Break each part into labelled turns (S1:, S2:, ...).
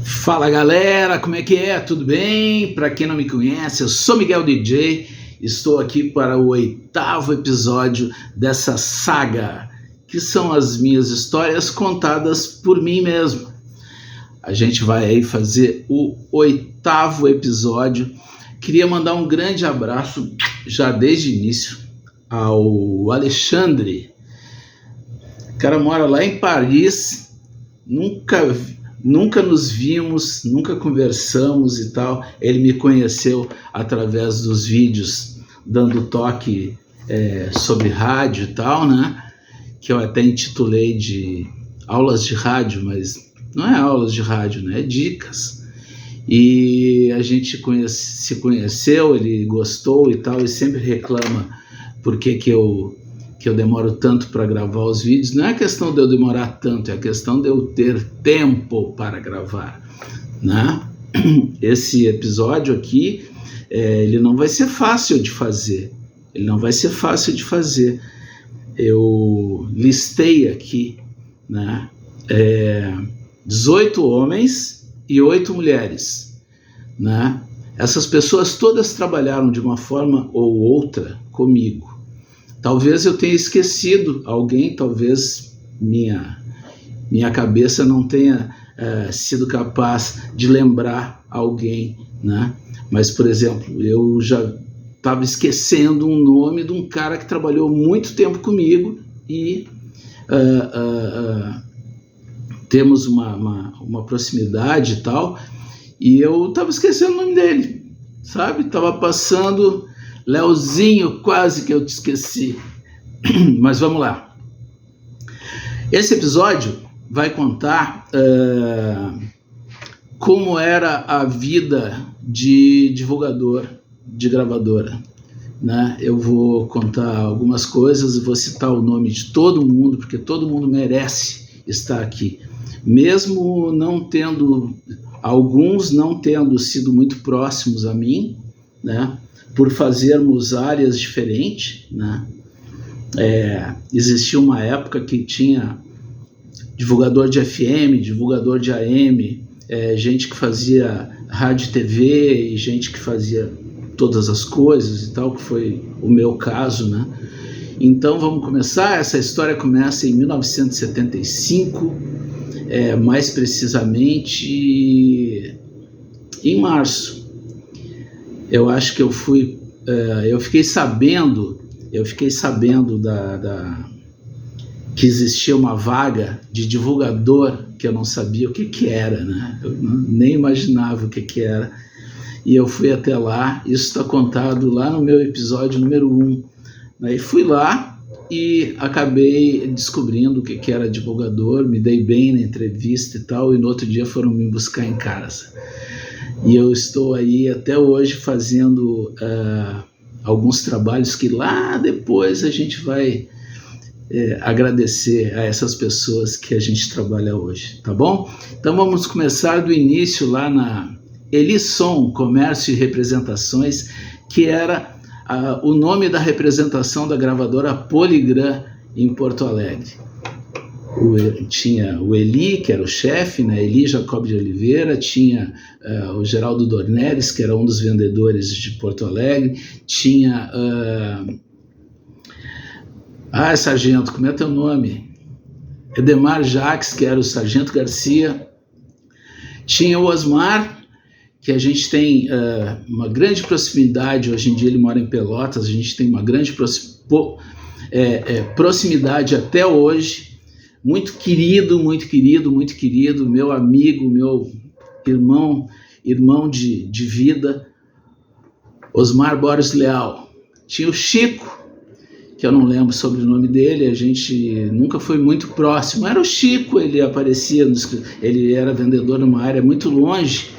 S1: Fala galera, como é que é? Tudo bem? Para quem não me conhece, eu sou Miguel DJ, estou aqui para o 8º episódio dessa saga, que são as minhas histórias contadas por mim mesmo. A gente vai aí fazer o 8º episódio. Queria mandar um grande abraço, já desde o início, ao Alexandre. O cara mora lá em Paris, nunca nos vimos, nunca conversamos e tal. Ele me conheceu através dos vídeos dando toque sobre rádio e tal, né? Que eu até intitulei de aulas de rádio, mas não é aulas de rádio, né? É dicas. E a gente se conheceu, ele gostou e tal, e sempre reclama por que eu demoro tanto para gravar os vídeos. Não é questão de eu demorar tanto, é a questão de eu ter tempo para gravar, né? Esse episódio aqui, ele não vai ser fácil de fazer. Eu listei aqui, né? 18 homens e 8 mulheres, né? Essas pessoas todas trabalharam de uma forma ou outra comigo. Talvez eu tenha esquecido alguém, talvez minha cabeça não tenha sido capaz de lembrar alguém, né? Mas, por exemplo, eu já estava esquecendo um nome de um cara que trabalhou muito tempo comigo e temos uma proximidade e tal, e eu estava esquecendo o nome dele, sabe? Estava passando... Leozinho, quase que eu te esqueci. Mas vamos lá. Esse episódio vai contar como era a vida de divulgador, de gravadora, né? Eu vou contar algumas coisas e vou citar o nome de todo mundo, porque todo mundo merece estar aqui. Mesmo alguns não tendo sido muito próximos a mim, né? Por fazermos áreas diferentes, né? Existia uma época que tinha divulgador de FM, divulgador de AM, gente que fazia rádio e TV e gente que fazia todas as coisas e tal, que foi o meu caso, né? Então vamos começar. Essa história começa em 1975, mais precisamente em março. Eu acho que eu fiquei sabendo que existia uma vaga de divulgador que eu não sabia o que era, né? Eu nem imaginava o que era. E eu fui até lá, isso está contado lá no meu episódio número 1. Aí fui lá e acabei descobrindo o que era divulgador, me dei bem na entrevista e tal, e no outro dia foram me buscar em casa. E eu estou aí até hoje fazendo alguns trabalhos que lá depois a gente vai agradecer a essas pessoas que a gente trabalha hoje, tá bom? Então vamos começar do início lá na Elisson Comércio e Representações, que era o nome da representação da gravadora Polygram em Porto Alegre. Tinha o Eli, que era o chefe, né? Eli Jacob de Oliveira, tinha o Geraldo Dornelles, que era um dos vendedores de Porto Alegre, tinha... sargento, como é teu nome? Edemar Jacques, que era o Sargento Garcia, tinha o Osmar, que a gente tem uma grande proximidade, hoje em dia ele mora em Pelotas, a gente tem uma grande proximidade até hoje. Muito querido, meu amigo, meu irmão de vida, Osmar Borges Leal. Tinha o Chico, que eu não lembro sobre o nome dele, a gente nunca foi muito próximo. Era o Chico, ele aparecia, ele era vendedor numa área muito longe,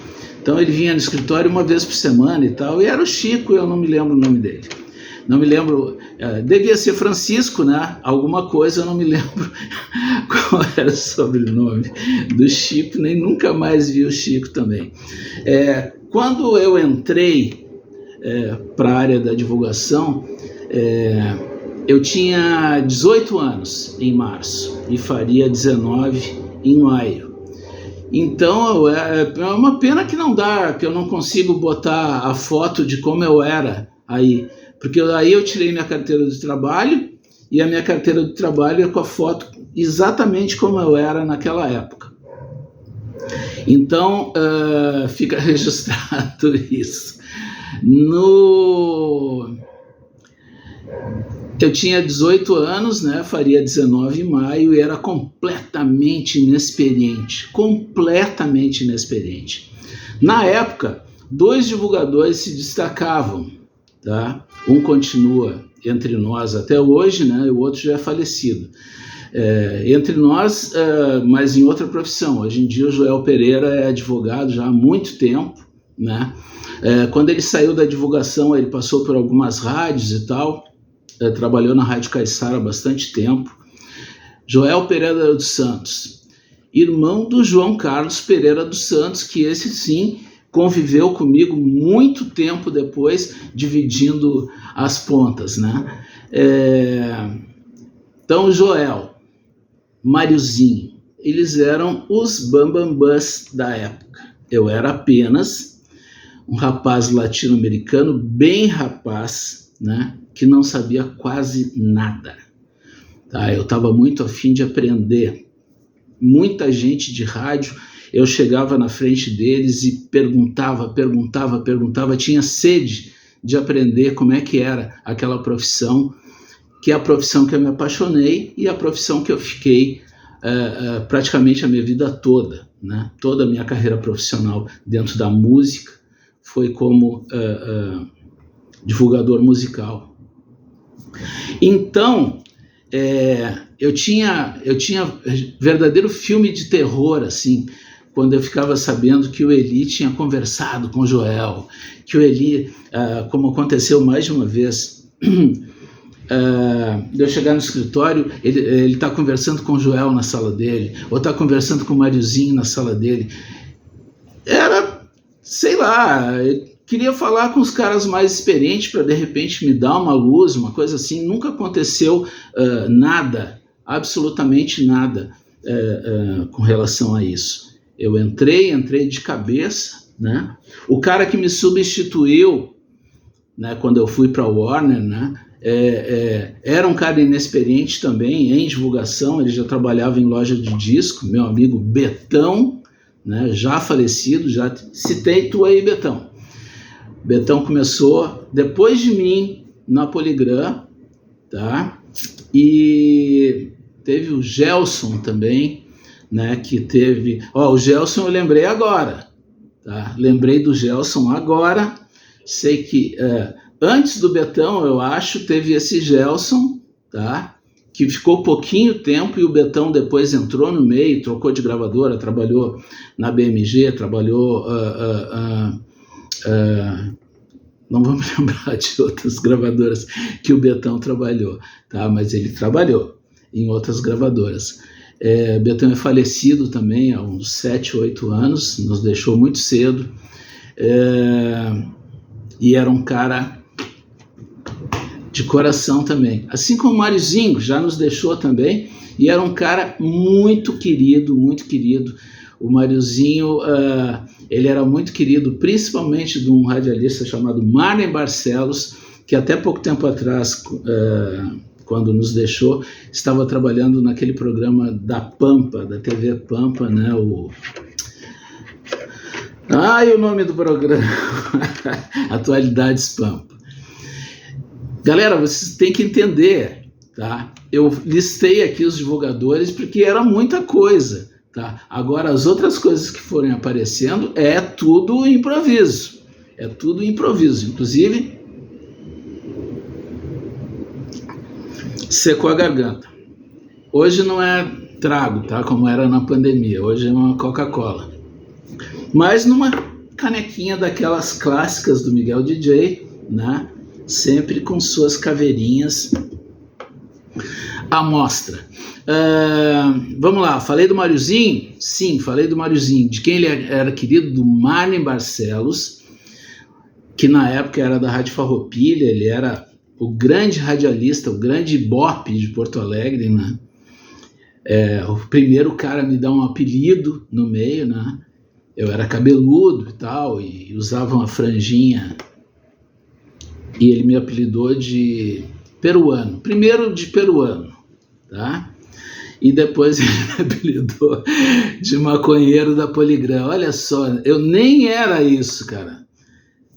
S1: então ele vinha no escritório uma vez por semana e tal, e era o Chico, eu não me lembro o nome dele. Não me lembro, devia ser Francisco, né? Alguma coisa, eu não me lembro qual era o sobrenome do Chico, nem nunca mais vi o Chico também. Quando eu entrei para a área da divulgação, eu tinha 18 anos em março e faria 19 em maio. Então, é uma pena que não dá, que eu não consigo botar a foto de como eu era aí. Porque aí eu tirei minha carteira de trabalho, e a minha carteira de trabalho é com a foto exatamente como eu era naquela época. Então, fica registrado isso. Eu tinha 18 anos, né? Faria 19 em maio, e era completamente inexperiente. Completamente inexperiente. Na época, 2 divulgadores se destacavam, tá? Um continua entre nós até hoje, né? E o outro já é falecido. Entre nós, mas em outra profissão. Hoje em dia o Joel Pereira é advogado já há muito tempo, né? Quando ele saiu da divulgação, ele passou por algumas rádios e tal, trabalhou na Rádio Caiçara há bastante tempo. Joel Pereira dos Santos, irmão do João Carlos Pereira dos Santos, que esse sim conviveu comigo muito tempo depois, dividindo as pontas, né? Então, Joel, Mariozinho, eles eram os bambambãs da época. Eu era apenas um rapaz latino-americano, bem rapaz, né, que não sabia quase nada. Tá? Eu estava muito afim de aprender. Muita gente de rádio, eu chegava na frente deles e perguntava, tinha sede de aprender como é que era aquela profissão, que é a profissão que eu me apaixonei e a profissão que eu fiquei praticamente a minha vida toda, né? Toda a minha carreira profissional dentro da música foi como divulgador musical. Então, eu tinha verdadeiro filme de terror, assim, quando eu ficava sabendo que o Eli tinha conversado com o Joel, que o Eli, como aconteceu mais de uma vez, eu chegar no escritório, ele está conversando com o Joel na sala dele, ou está conversando com o Mariozinho na sala dele. Era, sei lá, eu queria falar com os caras mais experientes para de repente me dar uma luz, uma coisa assim. Nunca aconteceu nada, absolutamente nada com relação a isso. Eu entrei de cabeça, né? O cara que me substituiu, né, quando eu fui para a Warner, né, era um cara inexperiente também em divulgação. Ele já trabalhava em loja de disco, meu amigo Betão, né, já falecido, já citei tu aí, Betão. Betão começou depois de mim na Poligram, tá? E teve o Gelson também, né, que teve... o Gelson eu lembrei agora, tá? Lembrei do Gelson agora. Sei que antes do Betão, eu acho, teve esse Gelson, tá? Que ficou pouquinho tempo, e o Betão depois entrou no meio, trocou de gravadora, trabalhou na BMG, trabalhou... não vou me lembrar de outras gravadoras que o Betão trabalhou, tá? Mas ele trabalhou em outras gravadoras. Betão é falecido também há uns 7, 8 anos, nos deixou muito cedo, e era um cara de coração também. Assim como o Mariozinho já nos deixou também, e era um cara muito querido, muito querido. O Mariozinho, ele era muito querido, principalmente de um radialista chamado Marley Barcelos, que até pouco tempo atrás, quando nos deixou, estava trabalhando naquele programa da Pampa, da TV Pampa, né? O nome do programa, Atualidades Pampa. Galera, vocês têm que entender, tá? Eu listei aqui os divulgadores porque era muita coisa, tá? Agora, as outras coisas que forem aparecendo é tudo improviso. É tudo improviso. Inclusive, secou a garganta. Hoje não é trago, tá? Como era na pandemia. Hoje é uma Coca-Cola. Mas numa canequinha daquelas clássicas do Miguel DJ, né? Sempre com suas caveirinhas à mostra. Vamos lá, falei do Mariozinho? Sim, falei do Mariozinho. De quem ele era querido? Do Marley Barcelos, que na época era da Rádio Farroupilha. Ele era o grande radialista, o grande ibope de Porto Alegre, né? O primeiro cara me dá um apelido no meio, né? Eu era cabeludo e tal, e usava uma franjinha, e ele me apelidou de peruano. Primeiro de peruano, tá? E depois ele me apelidou de maconheiro da Poligram. Olha só, eu nem era isso, cara.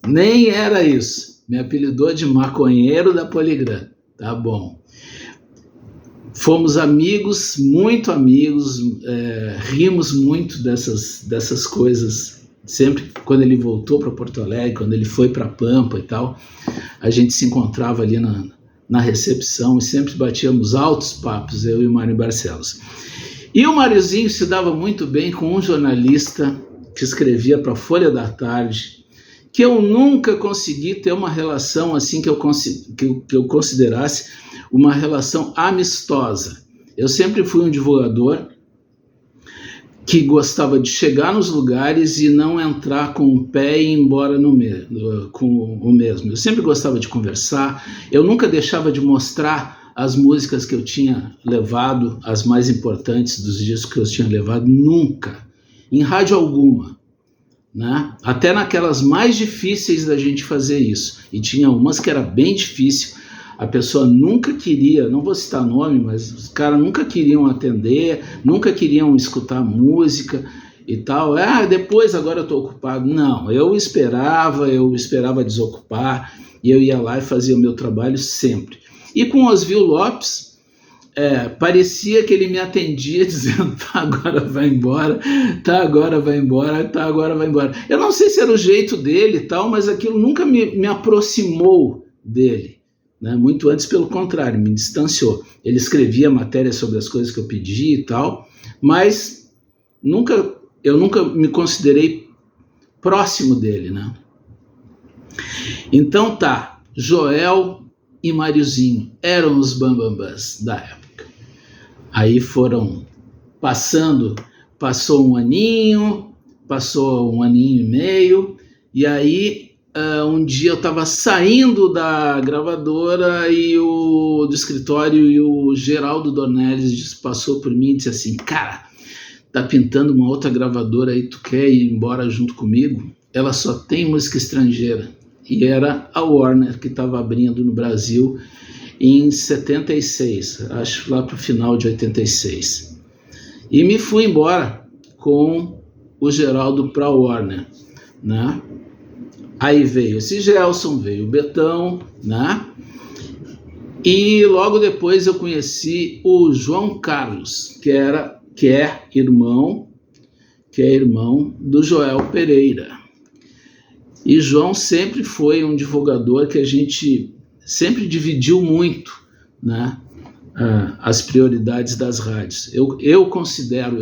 S1: Nem era isso. Me apelidou de maconheiro da Poligram. Tá bom. Fomos amigos, muito amigos, rimos muito dessas coisas. Sempre quando ele voltou para Porto Alegre, quando ele foi para Pampa e tal, a gente se encontrava ali na recepção e sempre batíamos altos papos, eu e o Mário Barcelos. E o Máriozinho se dava muito bem com um jornalista que escrevia para a Folha da Tarde, que eu nunca consegui ter uma relação assim que eu considerasse uma relação amistosa. Eu sempre fui um divulgador que gostava de chegar nos lugares e não entrar com o pé e ir embora com o mesmo. Eu sempre gostava de conversar, eu nunca deixava de mostrar as músicas que eu tinha levado, as mais importantes dos discos que eu tinha levado, nunca, em rádio alguma, né? Até naquelas mais difíceis da gente fazer isso, e tinha umas que era bem difícil, a pessoa nunca queria, não vou citar nome, mas os caras nunca queriam atender, nunca queriam escutar música e tal. Depois, agora eu estou ocupado. Não, eu esperava desocupar, e eu ia lá e fazia o meu trabalho sempre. E com o Oswil Lopes, parecia que ele me atendia dizendo, tá, agora vai embora, tá, agora vai embora, tá, agora vai embora. Eu não sei se era o jeito dele e tal, mas aquilo nunca me aproximou dele. Né? Muito antes, pelo contrário, me distanciou. Ele escrevia matéria sobre as coisas que eu pedia e tal, mas eu nunca me considerei próximo dele, né? Então tá, Joel e Máriozinho eram os bambambãs da época. Aí foram passou um aninho e meio, e aí um dia eu estava saindo da gravadora e do escritório, e o Geraldo Dornelles passou por mim e disse assim, cara, tá pintando uma outra gravadora aí, tu quer ir embora junto comigo? Ela só tem música estrangeira. E era a Warner que estava abrindo no Brasil em 76, acho lá para o final de 86. E me fui embora com o Geraldo para a Warner, né? Aí veio esse Gelson, veio o Betão, né? E logo depois eu conheci o João Carlos, que é irmão do Joel Pereira. E João sempre foi um divulgador que a gente sempre dividiu muito, né? As prioridades das rádios. Eu considero,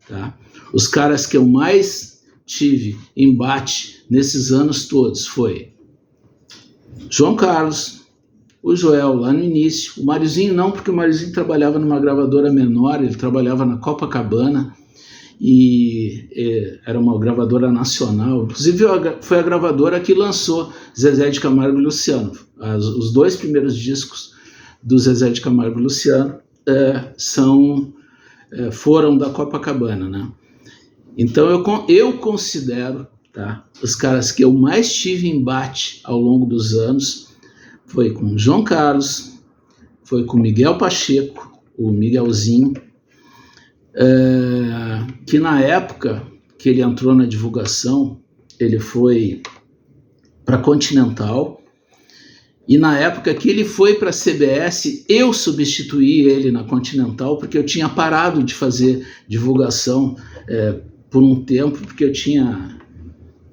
S1: tá? Os caras que eu mais tive embate nesses anos todos foi João Carlos, o Joel lá no início, o Máriozinho não, porque o Máriozinho trabalhava numa gravadora menor, ele trabalhava na Copacabana, e era uma gravadora nacional, inclusive foi a gravadora que lançou Zezé de Camargo e Luciano. Os dois primeiros discos do Zezé de Camargo e Luciano foram da Copacabana, né? Então eu considero, tá, os caras que eu mais tive embate ao longo dos anos foi com João Carlos, foi com Miguel Pacheco, o Miguelzinho, que na época que ele entrou na divulgação, ele foi para Continental, e na época que ele foi para a CBS, eu substituí ele na Continental, porque eu tinha parado de fazer divulgação por um tempo, porque eu tinha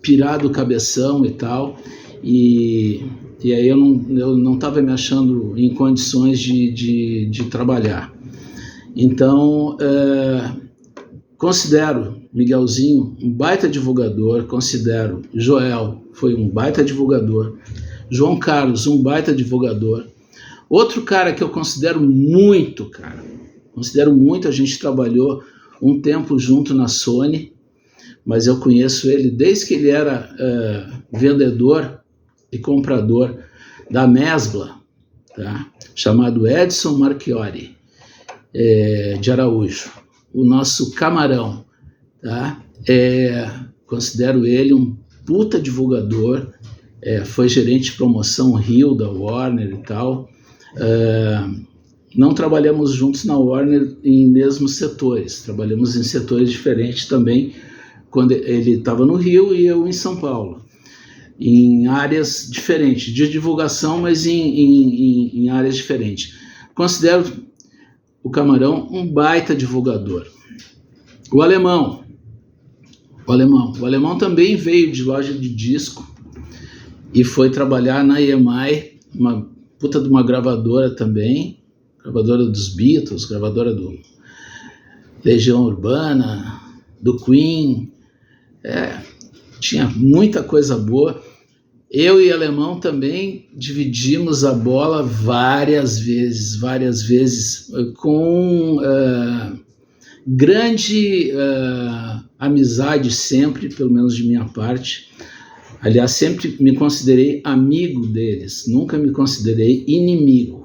S1: pirado o cabeção e tal, e aí eu não estava me achando em condições de trabalhar. Então, considero Miguelzinho um baita divulgador, considero Joel foi um baita divulgador, João Carlos um baita divulgador. Outro cara que eu considero muito, a gente trabalhou um tempo junto na Sony, mas eu conheço ele desde que ele era vendedor e comprador da Mesbla, tá? Chamado Edson Marchiori. de Araújo, o nosso Camarão, tá? Considero ele um puta divulgador, foi gerente de promoção Rio da Warner e tal. Não trabalhamos juntos na Warner em mesmos setores, trabalhamos em setores diferentes também, quando ele estava no Rio e eu em São Paulo, em áreas diferentes, de divulgação, mas em áreas diferentes. Considero o Camarão um baita divulgador. O alemão também veio de loja de disco e foi trabalhar na EMI, uma puta de uma gravadora também, gravadora dos Beatles, gravadora do Legião Urbana, do Queen, tinha muita coisa boa. Eu e Alemão também dividimos a bola várias vezes, com grande amizade sempre, pelo menos de minha parte. Aliás, sempre me considerei amigo deles, nunca me considerei inimigo.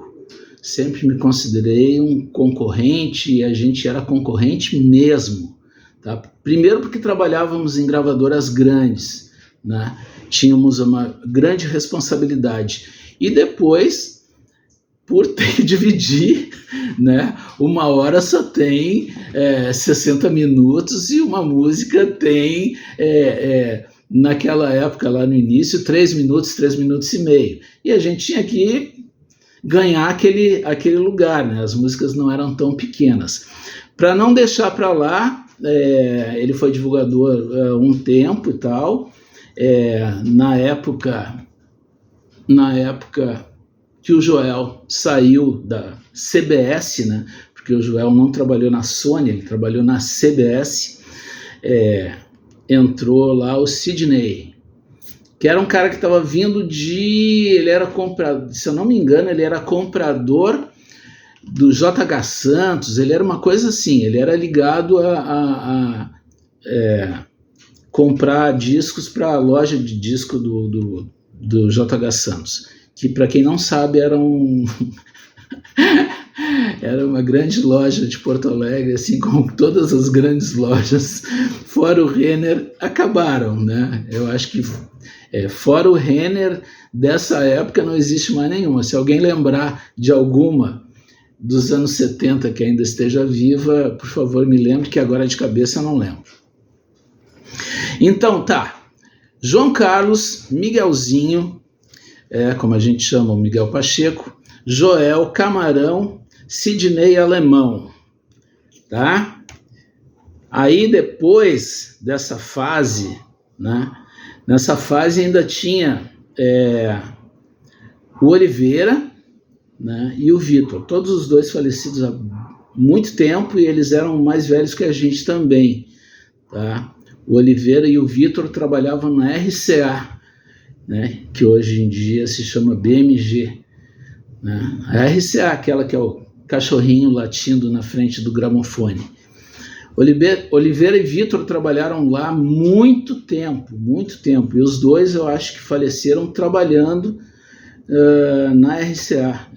S1: Sempre me considerei um concorrente, e a gente era concorrente mesmo. Tá? Primeiro porque trabalhávamos em gravadoras grandes, né? Tínhamos uma grande responsabilidade. E depois, por ter que dividir, né? Uma hora só tem 60 minutos e uma música tem, naquela época, lá no início, 3 minutos e meio. E a gente tinha que ganhar aquele lugar, né? As músicas não eram tão pequenas. Para não deixar para lá, ele foi divulgador um tempo e tal. Na época que o Joel saiu da CBS, né? Porque o Joel não trabalhou na Sony, ele trabalhou na CBS, entrou lá o Sidney, que era um cara que estava vindo ele era comprador, se eu não me engano, ele era comprador do JH Santos, ele era uma coisa assim, ele era ligado a comprar discos para a loja de disco do JH Santos, que, para quem não sabe, era uma grande loja de Porto Alegre, assim como todas as grandes lojas, fora o Renner, acabaram, né? Eu acho que fora o Renner, dessa época não existe mais nenhuma. Se alguém lembrar de alguma dos anos 70 que ainda esteja viva, por favor, me lembre, que agora de cabeça eu não lembro. Então, tá. João Carlos, Miguelzinho, como a gente chama o Miguel Pacheco, Joel, Camarão, Sidney, Alemão, tá? Aí depois dessa fase, né? Nessa fase ainda tinha o Oliveira, né, e o Vitor, todos os dois falecidos há muito tempo, e eles eram mais velhos que a gente também, tá? O Oliveira e o Vitor trabalhavam na RCA, né, que hoje em dia se chama BMG, né? A RCA, aquela que é o cachorrinho latindo na frente do gramofone. Oliveira e Vitor trabalharam lá muito tempo, e os dois eu acho que faleceram trabalhando na RCA.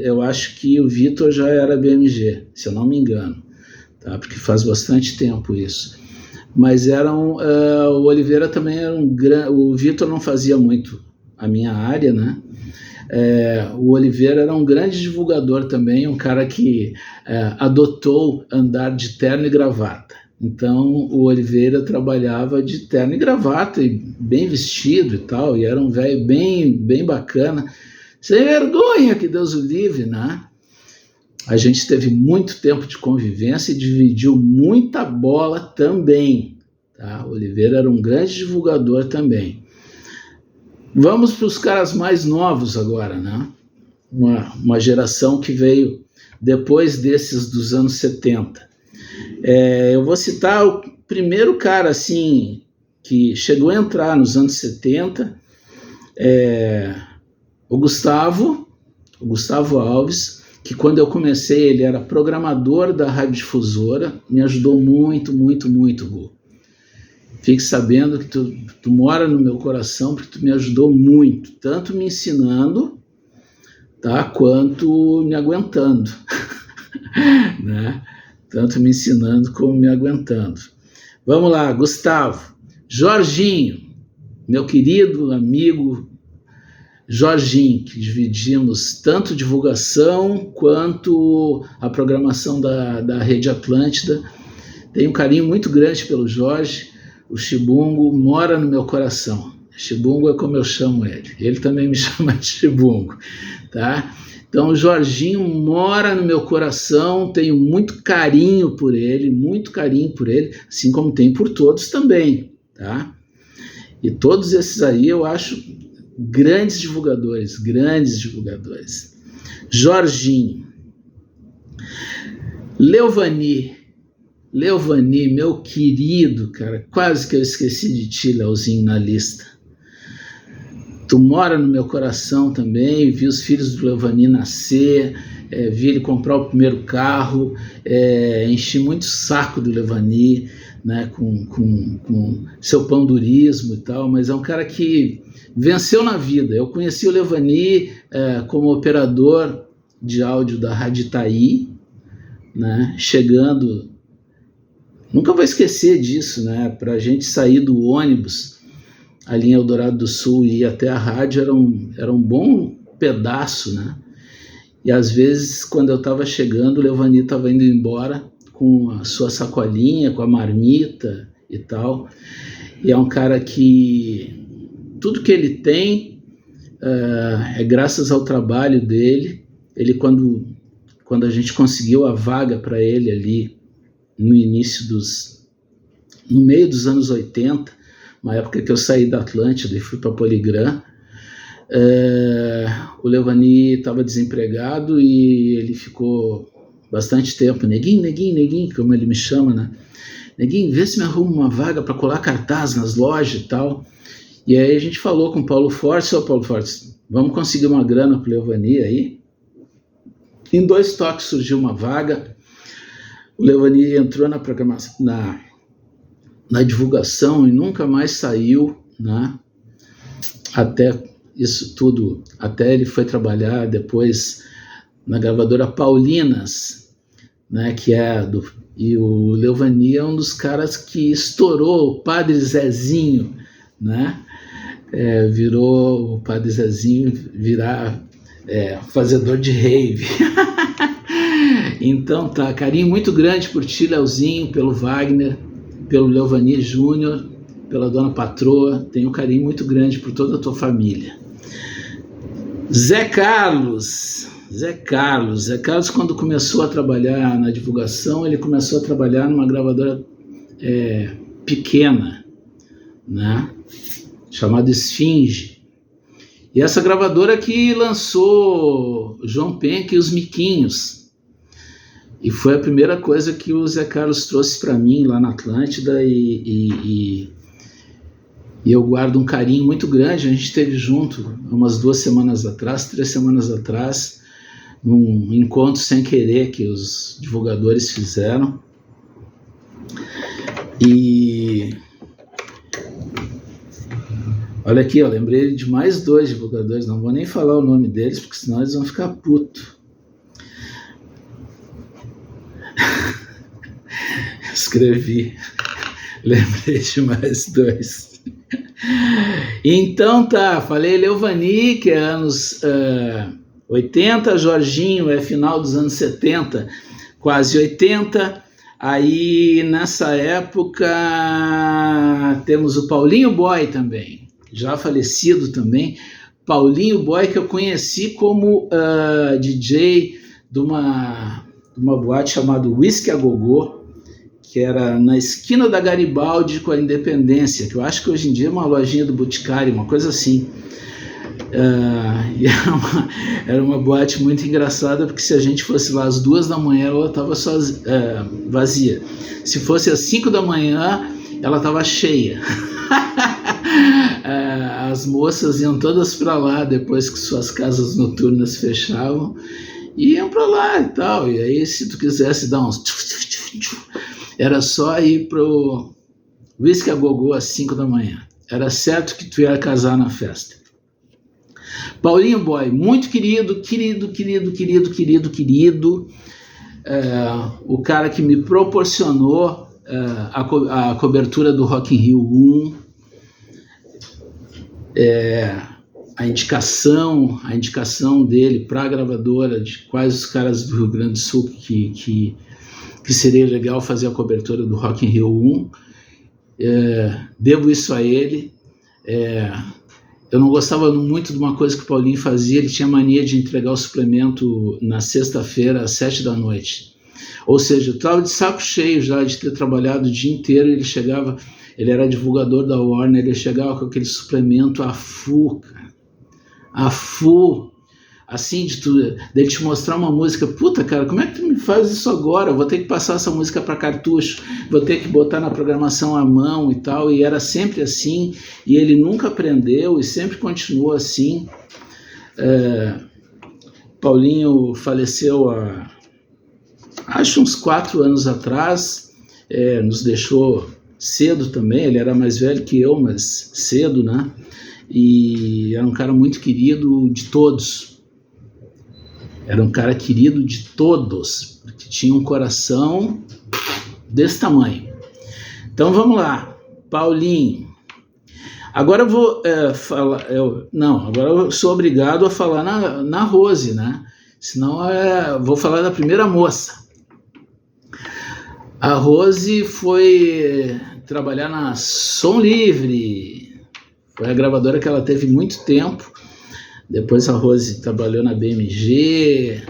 S1: Eu acho que o Vitor já era BMG, se eu não me engano, tá? Porque faz bastante tempo isso. Mas o Oliveira também era o Vitor não fazia muito a minha área, né? O Oliveira era um grande divulgador também, um cara que adotou andar de terno e gravata. Então o Oliveira trabalhava de terno e gravata, e bem vestido e tal, e era um velho bem bacana, sem vergonha, que Deus o livre, né? A gente teve muito tempo de convivência e dividiu muita bola também, tá? O Oliveira era um grande divulgador também. Vamos para os caras mais novos agora, né? Uma geração que veio depois desses dos anos 70. Eu vou citar o primeiro cara assim, que chegou a entrar nos anos 70, o Gustavo Alves, que quando eu comecei ele era programador da radiodifusora, me ajudou muito, Gu. Fique sabendo que tu mora no meu coração, porque tu me ajudou muito, tanto me ensinando, tá, quanto me aguentando. né? Tanto me ensinando como me aguentando. Vamos lá, Gustavo. Jorginho, meu querido amigo Jorginho, que dividimos tanto divulgação quanto a programação da Rede Atlântida. Tenho um carinho muito grande pelo Jorge. O Chibungo mora no meu coração. Chibungo é como eu chamo ele. Ele também me chama de Chibungo, tá? Então, o Jorginho mora no meu coração, tenho muito carinho por ele, assim como tenho por todos também, tá? E todos esses aí eu acho grandes divulgadores. Jorginho. Leovani, meu querido, cara, quase que eu esqueci de ti, Leozinho, na lista. Tu mora no meu coração também, vi os filhos do Leovani nascer, vi ele comprar o primeiro carro, enchi muito o saco do Leovani, né, com seu pandurismo e tal, mas é um cara que venceu na vida. Eu conheci o Leovani como operador de áudio da Rádio Itaí, né, chegando, nunca vou esquecer disso, né, para a gente sair do ônibus ali em Eldorado do Sul e ir até a rádio era um bom pedaço, né? E às vezes, quando eu estava chegando, o Leovani estava indo embora com a sua sacolinha, com a marmita e tal. E é um cara que tudo que ele tem é graças ao trabalho dele. Ele, quando a gente conseguiu a vaga para ele ali no meio dos anos 80, uma época que eu saí da Atlântida e fui para a Poligram, o Leovani estava desempregado e ele ficou bastante tempo, neguinho, como ele me chama, né? Neguinho, vê se me arruma uma vaga para colar cartaz nas lojas e tal. E aí a gente falou com o Paulo Fortes, Paulo Fortes, vamos conseguir uma grana para o Leovani aí? Em 2 toques surgiu uma vaga, o Leovani entrou na programação, na divulgação e nunca mais saiu, né? Até isso tudo, até ele foi trabalhar depois na gravadora Paulinas, né? E o Leovani é um dos caras que estourou o Padre Zezinho, né? Virou o Padre Zezinho virar fazedor de rave. Então tá, carinho muito grande por ti, Leozinho, pelo Wagner, pelo Leovani Júnior, pela dona patroa, tenho um carinho muito grande por toda a tua família. Zé Carlos, quando começou a trabalhar na divulgação, ele começou a trabalhar numa gravadora pequena, né, chamada Esfinge. E essa gravadora que lançou João Penck e os Miquinhos. E foi a primeira coisa que o Zé Carlos trouxe para mim lá na Atlântida e eu guardo um carinho muito grande. A gente esteve junto umas 3 semanas atrás, num encontro sem querer que os divulgadores fizeram. E olha aqui, eu lembrei de mais 2 divulgadores, não vou nem falar o nome deles, porque senão eles vão ficar putos. Escrevi, lembrei de mais 2. Então tá, falei Leovani, que é anos 80, Jorginho é final dos anos 70, quase 80. Aí nessa época temos o Paulinho Boy também, já falecido também. Paulinho Boy, que eu conheci como DJ de uma boate chamada Whisky a Gogô, que era na esquina da Garibaldi com a Independência, que eu acho que hoje em dia é uma lojinha do Boticário, uma coisa assim. E era uma boate muito engraçada, porque se a gente fosse lá às 2 da manhã, ela estava vazia. Se fosse às 5 da manhã, ela estava cheia. As moças iam todas para lá depois que suas casas noturnas fechavam, iam para lá e tal. E aí, se tu quisesse dar uns... era só ir pro Whisky a Gogô às 5 da manhã. Era certo que tu ia casar na festa. Paulinho Boy, muito querido. o cara que me proporcionou a cobertura do Rock in Rio 1, a indicação dele para a gravadora de quais os caras do Rio Grande do Sul que seria legal fazer a cobertura do Rock in Rio 1. Devo isso a ele. Eu não gostava muito de uma coisa que o Paulinho fazia. Ele tinha mania de entregar o suplemento na sexta-feira às 7 da noite. Ou seja, eu estava de saco cheio já de ter trabalhado o dia inteiro. Ele chegava, ele era divulgador da Warner, ele chegava com aquele suplemento a full, assim, dele te mostrar uma música. Puta, cara, como é que tu me faz isso agora? Eu vou ter que passar essa música para cartucho, vou ter que botar na programação à mão e tal. E era sempre assim, e ele nunca aprendeu e sempre continuou assim. Paulinho faleceu acho uns 4 anos atrás, nos deixou cedo também. Ele era mais velho que eu, mas cedo, né? E era um cara muito querido de todos. Porque tinha um coração desse tamanho. Então vamos lá, Paulinho. Agora eu vou falar. Agora eu sou obrigado a falar na Rose, né? Senão vou falar da primeira moça. A Rose foi trabalhar na Som Livre. Foi a gravadora que ela teve muito tempo. Depois a Rose trabalhou na BMG.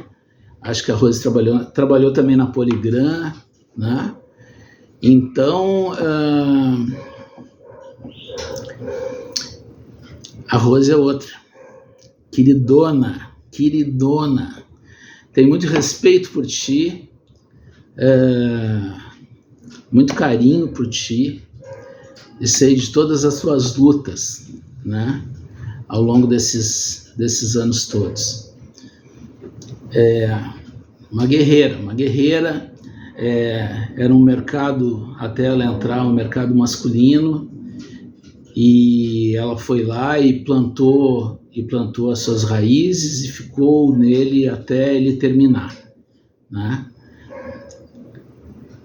S1: Acho que a Rose trabalhou também na Polygram, né? Então, a Rose é outra. Queridona. Tenho muito respeito por ti. Muito carinho por ti. E sei de todas as tuas lutas, né, ao longo desses anos todos. Uma guerreira, era um mercado, até ela entrar, um mercado masculino, e ela foi lá e plantou as suas raízes e ficou nele até ele terminar, né?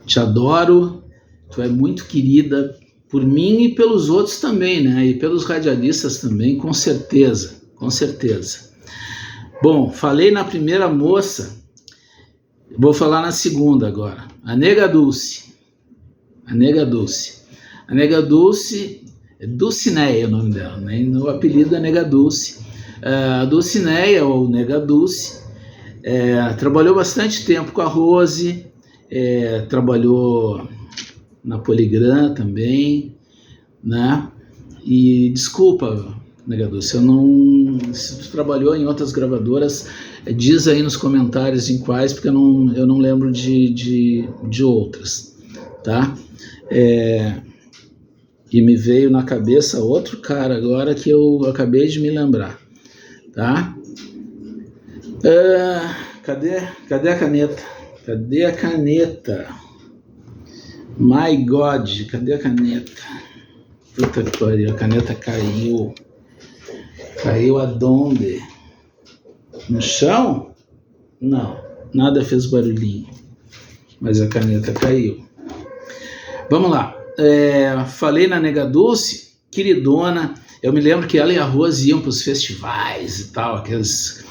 S1: Te adoro, tu é muito querida por mim e pelos outros também, né? E pelos radialistas também, com certeza. Bom, falei na primeira moça, vou falar na segunda agora. A Nega Dulce. A Nega Dulce, é Dulcineia o nome dela, né? O apelido é Nega Dulce. A Dulcineia, ou Nega Dulce, trabalhou bastante tempo com a Rose, trabalhou na Polygram também, né? E desculpa, Nega Dulce, se tu trabalhou em outras gravadoras, diz aí nos comentários em quais, porque eu não lembro de outras, tá? E me veio na cabeça outro cara agora que eu acabei de me lembrar, tá? Cadê a caneta? My God, cadê a caneta? Puta que pariu, a caneta caiu. Caiu aonde? No chão? Não, nada fez barulhinho. Mas a caneta caiu. Vamos lá. Falei na Nega Dulce, queridona. Eu me lembro que ela e a Rose iam para os festivais e tal, aqueles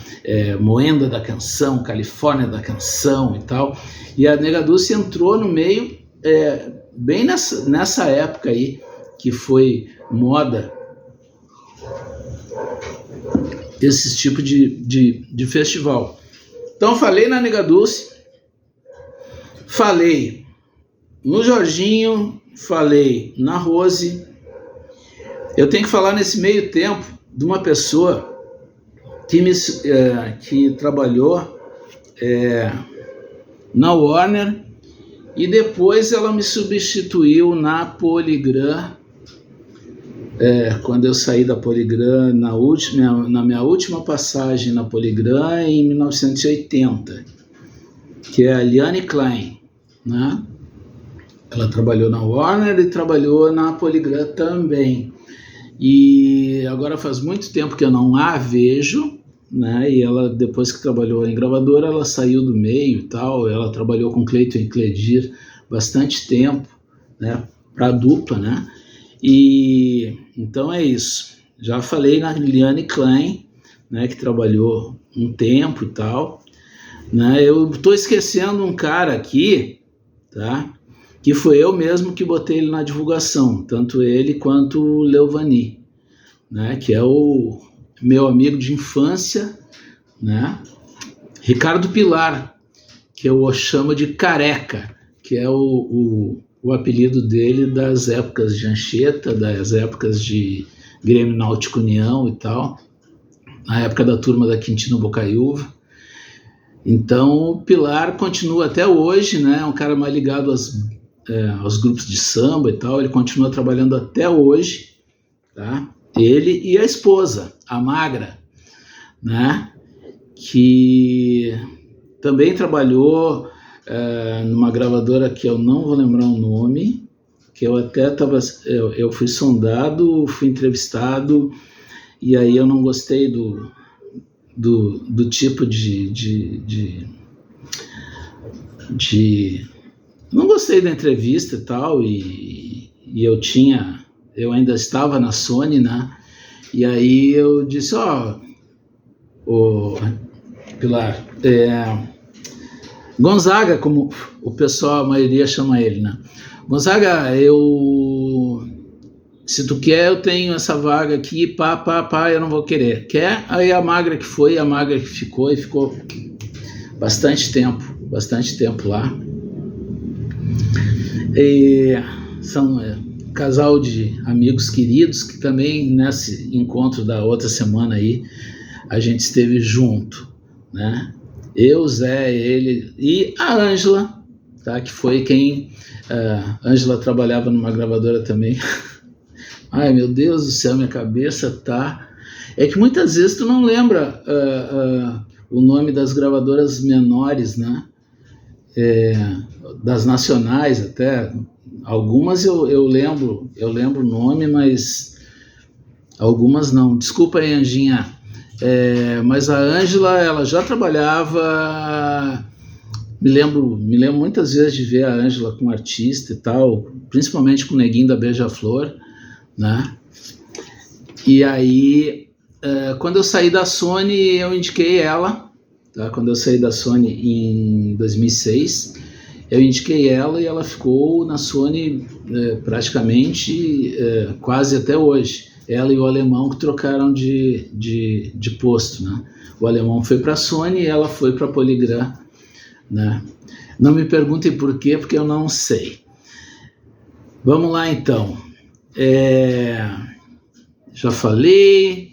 S1: Moenda da Canção, Califórnia da Canção e tal. E a Nega Dulce entrou no meio bem nessa época aí, que foi moda esse tipo de festival. Então falei na Nega Dulce, falei no Jorginho, falei na Rose. Eu tenho que falar nesse meio tempo de uma pessoa que trabalhou na Warner, e depois ela me substituiu na Polygram, quando eu saí da Polygram, na minha última passagem na Polygram, em 1980, que é a Liane Klein, né? Ela trabalhou na Warner e trabalhou na Polygram também. E agora faz muito tempo que eu não a vejo, né? E ela, depois que trabalhou em gravadora, ela saiu do meio e tal. Ela trabalhou com Cleiton e Cledir bastante tempo, né? Para dupla, né? E então é isso. Já falei na Liliane Klein, né? Que trabalhou um tempo e tal, né? Eu estou esquecendo um cara aqui, tá? Que foi eu mesmo que botei ele na divulgação, tanto ele quanto o Leovani, né? Que é o meu amigo de infância, né? Ricardo Pilar, que eu o chamo de Careca, que é o apelido dele das épocas de Anchieta, das épocas de Grêmio Náutico União e tal, na época da turma da Quintino Bocaiúva. Então o Pilar continua até hoje, né? É um cara mais ligado aos grupos de samba e tal, ele continua trabalhando até hoje, tá? Ele e a esposa, a Magra, né? Que também trabalhou numa gravadora que eu não vou lembrar o nome, que eu até eu fui sondado, fui entrevistado, e aí eu não gostei do tipo não gostei da entrevista e tal, e eu ainda estava na Sony, né? E aí eu disse, Pilar, Gonzaga, como o pessoal, a maioria chama ele, né? Gonzaga, se tu quer, eu tenho essa vaga aqui, eu não vou querer. Quer? Aí a Magra que foi, a Magra que ficou, e ficou bastante tempo lá. E são um casal de amigos queridos que também nesse encontro da outra semana aí a gente esteve junto, né? Eu, Zé, ele e a Ângela, tá? Que foi quem... A Ângela trabalhava numa gravadora também. Ai, meu Deus do céu, minha cabeça tá... É que muitas vezes tu não lembra o nome das gravadoras menores, né? Das nacionais até. Algumas eu lembro o nome, mas algumas não. Desculpa aí, Anjinha. Mas a Ângela, ela já trabalhava... Me lembro muitas vezes de ver a Ângela com artista e tal, principalmente com o Neguinho da Beija-Flor, né? E aí, quando eu saí da Sony, eu indiquei ela, tá? Quando eu saí da Sony em 2006, eu indiquei ela e ela ficou na Sony praticamente quase até hoje. Ela e o alemão que trocaram de posto, né? O alemão foi para a Sony e ela foi para a Polygram, né? Não me perguntem por quê, porque eu não sei. Vamos lá então. Já falei.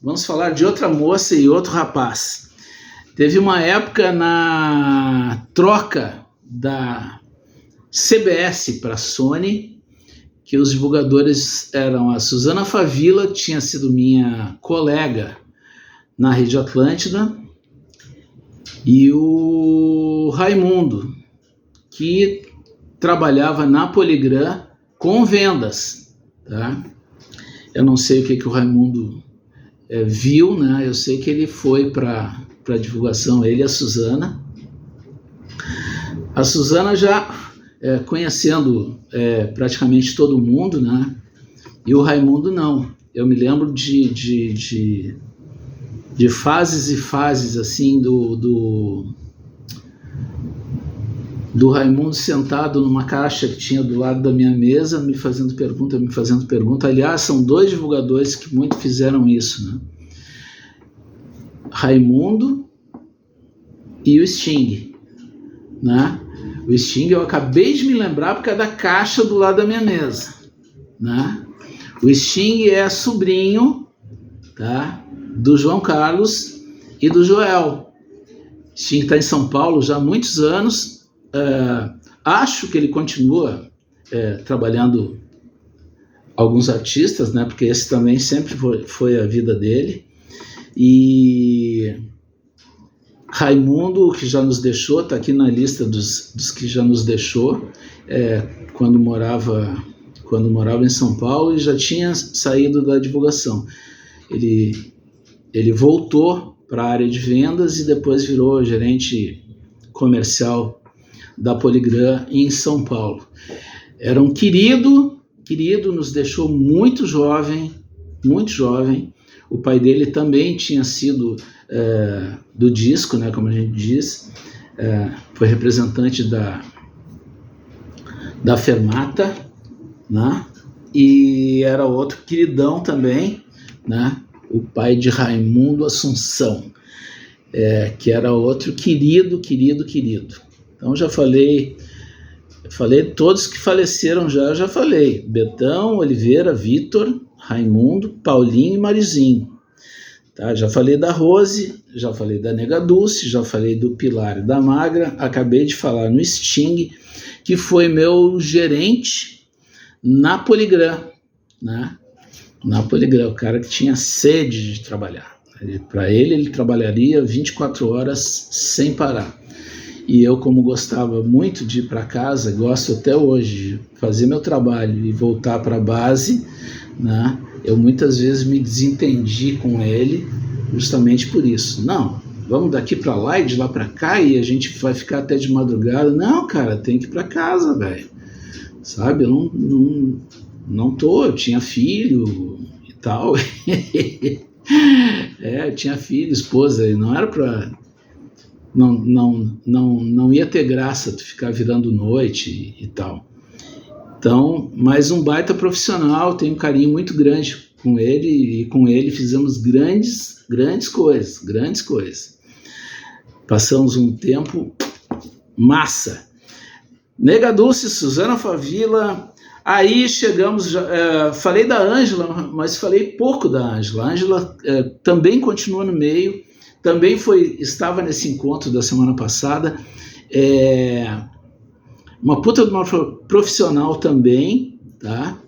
S1: Vamos falar de outra moça e outro rapaz. Teve uma época na troca da CBS para a Sony, que os divulgadores eram a Suzana Favila, que tinha sido minha colega na Rede Atlântida, e o Raimundo, que trabalhava na Polygram com vendas, tá? Eu não sei o que o Raimundo viu, né? Eu sei que ele foi para divulgação, ele e a Suzana. A Suzana já conhecendo praticamente todo mundo, né? E o Raimundo não. Eu me lembro de fases e fases assim do Raimundo sentado numa caixa que tinha do lado da minha mesa, me fazendo pergunta. Aliás, são dois divulgadores que muito fizeram isso, né? Raimundo e o Sting, né? O Sting eu acabei de me lembrar por causa da caixa do lado da minha mesa, né? O Sting é sobrinho, tá? Do João Carlos e do Joel. O Sting está em São Paulo já há muitos anos. Acho que ele continua trabalhando alguns artistas, né? Porque esse também sempre foi a vida dele. E Raimundo, que já nos deixou, está aqui na lista dos que já nos deixou, quando morava em São Paulo e já tinha saído da divulgação. Ele ele voltou para a área de vendas e depois virou gerente comercial da Poligram em São Paulo. Era um querido, nos deixou muito jovem. O pai dele também tinha sido do disco, né, como a gente diz, foi representante da Fermata, né, e era outro queridão também, né, o pai de Raimundo Assunção, que era outro querido. Então já falei todos que faleceram já falei, Betão, Oliveira, Vitor, Raimundo, Paulinho e Marizinho. Tá? Já falei da Rose, já falei da Nega Dulce, já falei do Pilar e da Magra, acabei de falar no Sting, que foi meu gerente na Poligram, né? Na Poligram, o cara que tinha sede de trabalhar. Para ele trabalharia 24 horas sem parar. E eu, como gostava muito de ir para casa, gosto até hoje de fazer meu trabalho e voltar para a base, né? Eu muitas vezes me desentendi com ele justamente por isso. Não, vamos daqui para lá e de lá para cá e a gente vai ficar até de madrugada. Não, cara, tem que ir para casa, velho. Sabe, eu eu tinha filho e tal. Eu tinha filho, esposa, e não era para... Não ia ter graça tu ficar virando noite e tal. Então, mais um baita profissional, tenho um carinho muito grande com ele, e com ele fizemos grandes coisas. Passamos um tempo massa. Nega Dulce, Suzana Favila, aí chegamos, falei da Ângela, mas falei pouco da Ângela. A Ângela também continua no meio, também estava nesse encontro da semana passada, uma puta de uma profissional também, tá?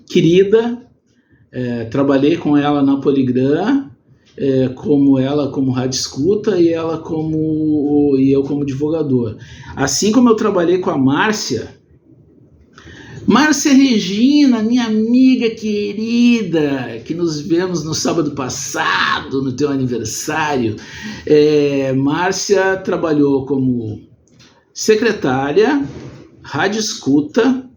S1: Querida, trabalhei com ela na Poligram, como rádio escuta e eu como divulgador. Assim como eu trabalhei com a Márcia Regina, minha amiga querida, que nos vemos no sábado passado, no teu aniversário. Márcia trabalhou como secretária, rádio escuta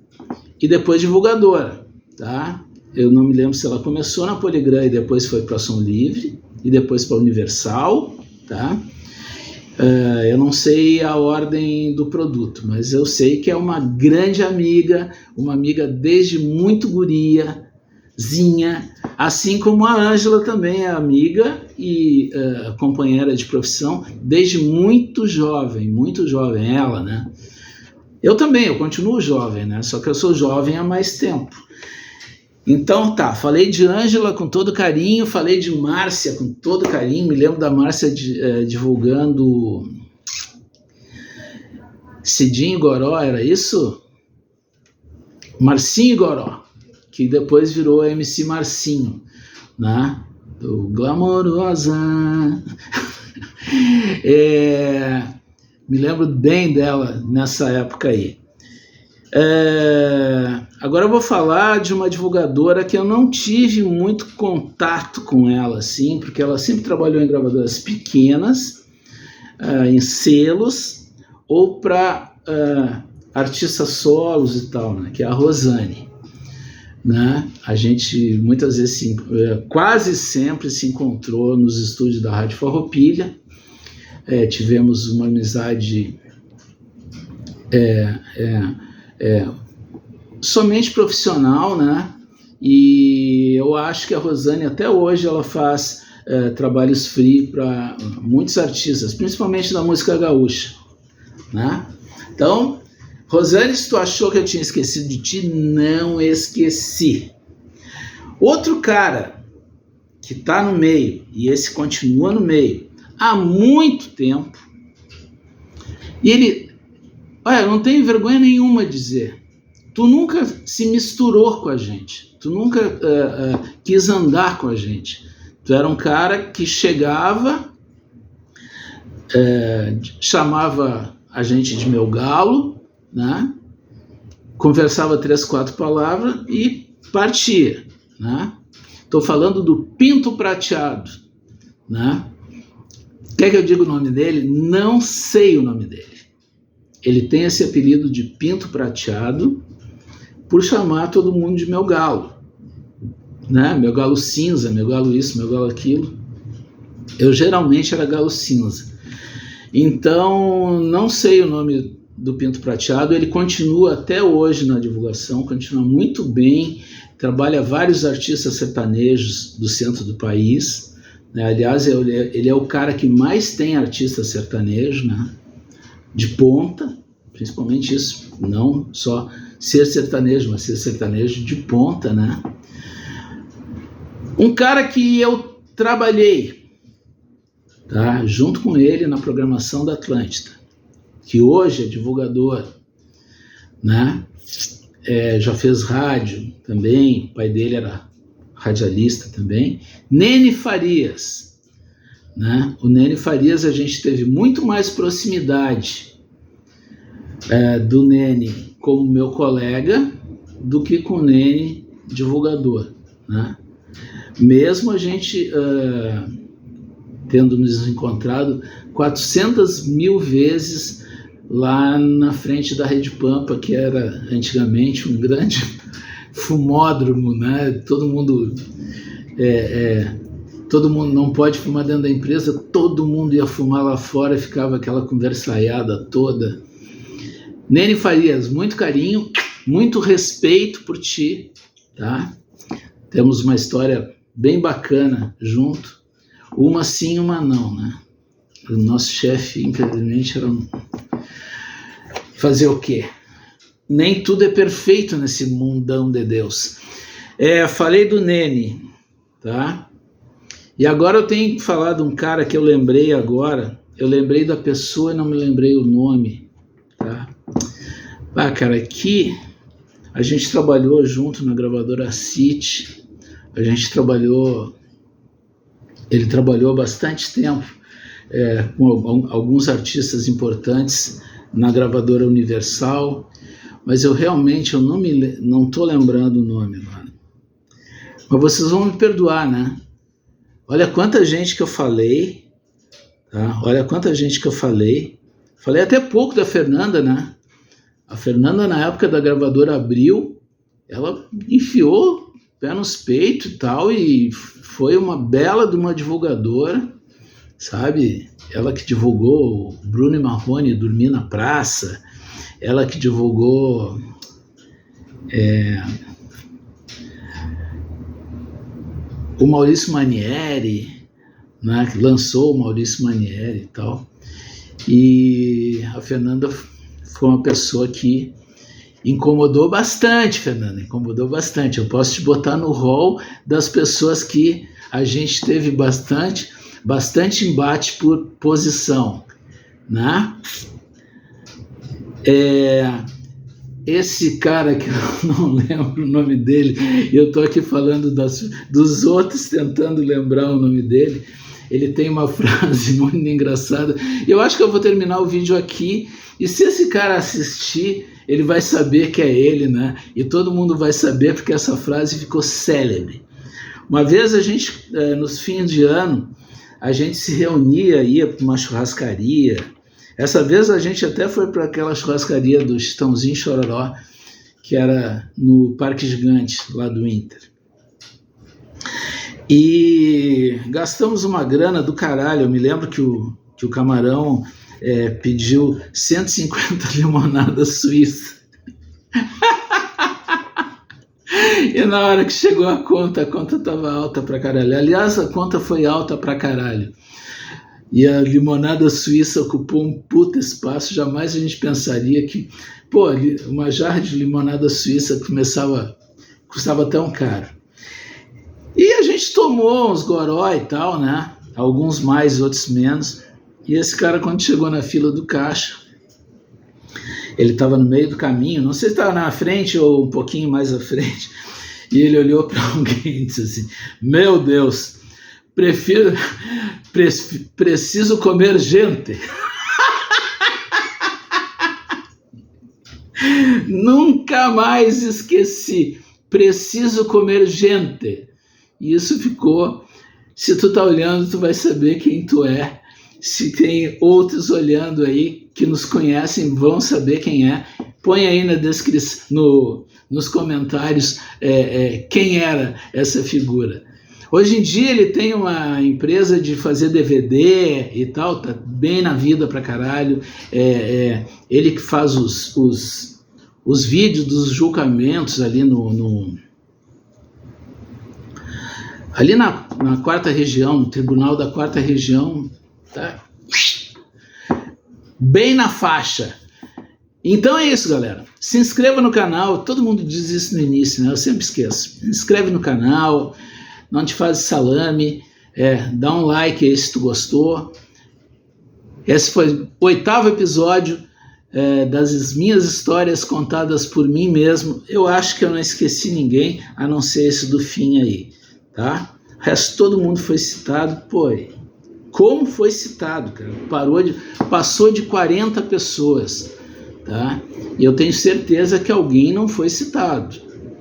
S1: e depois divulgadora, tá? Eu não me lembro se ela começou na Poligram e depois foi para a Som Livre e depois para a Universal, tá? Eu não sei a ordem do produto, mas eu sei que é uma grande amiga, uma amiga desde muito guriazinha, assim como a Ângela também é amiga e companheira de profissão desde muito jovem ela, né? Eu também, eu continuo jovem, né? Só que eu sou jovem há mais tempo. Então tá, falei de Ângela com todo carinho, falei de Márcia com todo carinho, me lembro da Márcia divulgando Cidinho e Goró, era isso? Marcinho e Goró, que depois virou MC Marcinho, né? Do Glamourosa. Me lembro bem dela nessa época aí. Agora eu vou falar de uma divulgadora que eu não tive muito contato com ela, assim, porque ela sempre trabalhou em gravadoras pequenas, em selos, ou para artistas solos e tal, né, que é a Rosane. Né? A gente muitas vezes, quase sempre se encontrou nos estúdios da Rádio Farroupilha, tivemos uma amizade somente profissional, né? E eu acho que a Rosane até hoje ela faz trabalhos free para muitos artistas, principalmente da música gaúcha, né? Então, Rosane, se tu achou que eu tinha esquecido de ti, não esqueci. Outro cara que tá no meio, e esse continua no meio há muito tempo, e ele, olha, eu não tenho vergonha nenhuma de dizer, tu nunca se misturou com a gente, tu nunca quis andar com a gente, tu era um cara que chegava, chamava a gente de meu galo, né? Conversava 3, 4 palavras e partia, né? Estou falando do Pinto Prateado, né? Quer que eu diga o nome dele? Não sei o nome dele. Ele tem esse apelido de Pinto Prateado por chamar todo mundo de meu galo, né? Meu galo cinza, meu galo isso, meu galo aquilo. Eu geralmente era galo cinza. Então, não sei o nome do Pinto Prateado. Ele continua até hoje na divulgação, continua muito bem, trabalha vários artistas sertanejos do centro do país, né? Aliás, ele é o cara que mais tem artista sertanejo, né? De ponta, principalmente isso, não só ser sertanejo, mas ser sertanejo de ponta, né? Um cara que eu trabalhei, tá, junto com ele na programação da Atlântida, que hoje é divulgador, né? Já fez rádio também, o pai dele era radialista também, Nene Farias, né? O Nene Farias, a gente teve muito mais proximidade do Nene como meu colega do que com o Nene divulgador, né? Mesmo a gente tendo nos encontrado 400 mil vezes lá na frente da Rede Pampa, que era antigamente um grande fumódromo, né? Todo mundo não pode fumar dentro da empresa, todo mundo ia fumar lá fora e ficava aquela conversaiada toda. Nene Farias, muito carinho, muito respeito por ti, tá? Temos uma história bem bacana junto, uma sim, uma não, né? O nosso chefe, infelizmente, era fazer o quê? Nem tudo é perfeito nesse mundão de Deus. Falei do Nene, tá? E agora eu tenho que falar de um cara que eu lembrei agora. Eu lembrei da pessoa e não me lembrei o nome, tá? Cara, aqui a gente trabalhou junto na gravadora City. Ele trabalhou bastante tempo com alguns artistas importantes na gravadora Universal, mas eu realmente não estou lembrando o nome agora. Mas vocês vão me perdoar, né? Olha quanta gente que eu falei, tá? Olha quanta gente que eu falei. Falei até pouco da Fernanda, né? A Fernanda, na época da gravadora Abril, ela enfiou pé nos peitos e tal, e foi uma bela de uma divulgadora, sabe? Ela que divulgou o Bruno e Marrone Dormir na Praça, ela que divulgou o Maurício Manieri, né? Que lançou o Maurício Manieri e tal. E a Fernanda foi uma pessoa que incomodou bastante, Fernanda, incomodou bastante. Eu posso te botar no rol das pessoas que a gente teve bastante embate por posição, né? Esse cara que eu não lembro o nome dele, e eu estou aqui falando dos outros, tentando lembrar o nome dele, ele tem uma frase muito engraçada. Eu acho que eu vou terminar o vídeo aqui, e se esse cara assistir, ele vai saber que é ele, né? E todo mundo vai saber, porque essa frase ficou célebre. Uma vez a gente, nos fins de ano, a gente se reunia, ia para uma churrascaria. Essa vez a gente até foi para aquela churrascaria do Chitãozinho Chororó, que era no Parque Gigante, lá do Inter. E gastamos uma grana do caralho. Eu me lembro que o camarão pediu 150 limonadas suíças. E na hora que chegou a conta estava alta pra caralho. Aliás, a conta foi alta pra caralho. E a limonada suíça ocupou um puta espaço. Jamais a gente pensaria que, uma jarra de limonada suíça custava tão caro. E a gente tomou uns goró e tal, né? Alguns mais, outros menos. E esse cara, quando chegou na fila do caixa, ele estava no meio do caminho, não sei se estava na frente ou um pouquinho mais à frente, e ele olhou para alguém e disse assim: meu Deus, preciso comer gente. Nunca mais esqueci, preciso comer gente. E isso ficou, se tu tá olhando, tu vai saber quem tu é. Se tem outros olhando aí que nos conhecem, vão saber quem é. Põe aí na descrição, nos comentários quem era essa figura. Hoje em dia ele tem uma empresa de fazer DVD e tal, tá bem na vida pra caralho. Ele que faz os vídeos dos julgamentos ali ali na 4ª região, no tribunal da 4ª região, tá bem na faixa. Então é isso, galera. Se inscreva no canal. Todo mundo diz isso no início, né? Eu sempre esqueço. Se inscreve no canal, não te faz salame, dá um like aí se tu gostou. Esse foi o 8º episódio das minhas histórias contadas por mim mesmo. Eu acho que eu não esqueci ninguém, a não ser esse do fim aí, tá? O resto todo mundo foi citado. Pô, como foi citado, cara? Passou de 40 pessoas, tá? E eu tenho certeza que alguém não foi citado,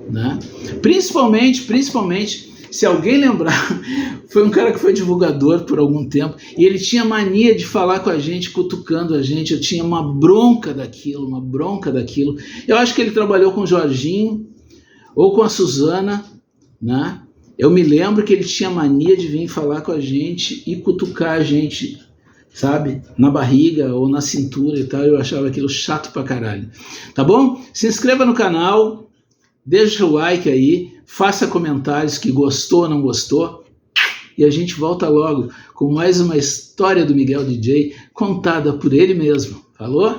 S1: né? Principalmente, se alguém lembrar, foi um cara que foi divulgador por algum tempo e ele tinha mania de falar com a gente, cutucando a gente. Eu tinha uma bronca daquilo. Eu acho que ele trabalhou com o Jorginho ou com a Suzana, né? Eu me lembro que ele tinha mania de vir falar com a gente e cutucar a gente, sabe? Na barriga ou na cintura e tal. Eu achava aquilo chato pra caralho. Tá bom? Se inscreva no canal, deixa o like aí, faça comentários que gostou ou não gostou. E a gente volta logo com mais uma história do Miguel DJ contada por ele mesmo. Falou?